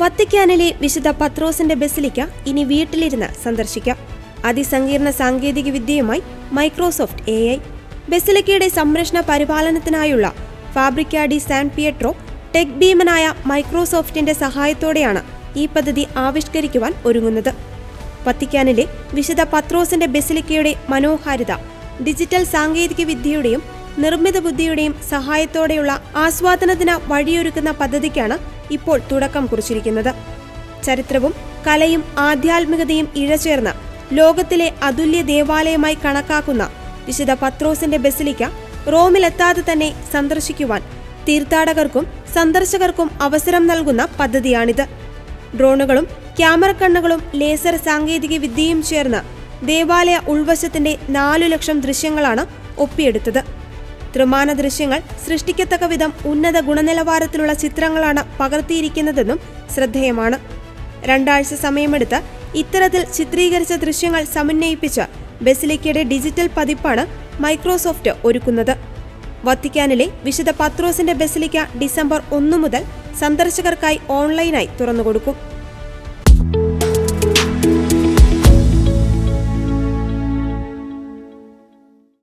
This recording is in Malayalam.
വത്തിക്കാനിലെ വിശുദ്ധ പത്രോസിന്റെ ബസിലിക്ക ഇനി വീട്ടിലിരുന്ന് സന്ദർശിക്കാം. അതിസങ്കീർണ സാങ്കേതിക വിദ്യയുമായി മൈക്രോസോഫ്റ്റ് AI. ബസിലിക്കയുടെ സംരക്ഷണ പരിപാലനത്തിനായുള്ള ഫാബ്രിക്ക ഡി സാൻ പിയട്രോ ടെക് ഭീമനായ മൈക്രോസോഫ്റ്റിന്റെ സഹായത്തോടെയാണ് ഈ പദ്ധതി ആവിഷ്കരിക്കുവാൻ ഒരുങ്ങുന്നത്. വത്തിക്കാനിലെ വിശുദ്ധ പത്രോസിന്റെ ബസിലിക്കയുടെ മനോഹാരിത ഡിജിറ്റൽ സാങ്കേതിക വിദ്യയുടെയും നിർമ്മിത ബുദ്ധിയുടെയും സഹായത്തോടെയുള്ള ആസ്വാദനത്തിന് വഴിയൊരുക്കുന്ന പദ്ധതിക്കാണ് ഇപ്പോൾ തുടക്കം കുറിച്ചിരിക്കുന്നത്. ചരിത്രവും കലയും ആധ്യാത്മികതയും ഇഴചേർന്ന് ലോകത്തിലെ അതുല്യ ദേവാലയമായി കണക്കാക്കുന്ന വിശുദ്ധ പത്രോസിന്റെ ബസിലിക്ക റോമിലെത്താതെ തന്നെ സന്ദർശിക്കുവാൻ തീർത്ഥാടകർക്കും സന്ദർശകർക്കും അവസരം നൽകുന്ന പദ്ധതിയാണിത്. ഡ്രോണുകളും ക്യാമറ കണ്ണുകളും ലേസർ സാങ്കേതിക വിദ്യയും ചേർന്ന് ദേവാലയ ഉൾവശത്തിന്റെ 4 ലക്ഷം ദൃശ്യങ്ങളാണ് ഒപ്പിയെടുത്തത്. ത്രിമാന ദൃശ്യങ്ങൾ സൃഷ്ടിക്കത്തക്ക വിധം ഉന്നത ഗുണനിലവാരത്തിലുള്ള ചിത്രങ്ങളാണ് പകർത്തിയിരിക്കുന്നതെന്നും ശ്രദ്ധേയമാണ്. 2 ആഴ്ച സമയമെടുത്ത് ഇത്തരത്തിൽ ചിത്രീകരിച്ച ദൃശ്യങ്ങൾ സമന്വയിപ്പിച്ച് ബസിലിക്കയുടെ ഡിജിറ്റൽ പതിപ്പാണ് മൈക്രോസോഫ്റ്റ് ഒരുക്കുന്നത്. വത്തിക്കാനിലെ വിശുദ്ധ പത്രോസിന്റെ ബസിലിക്ക ഡിസംബർ 1 മുതൽ സന്ദർശകർക്കായി ഓൺലൈനായി തുറന്നുകൊടുക്കും.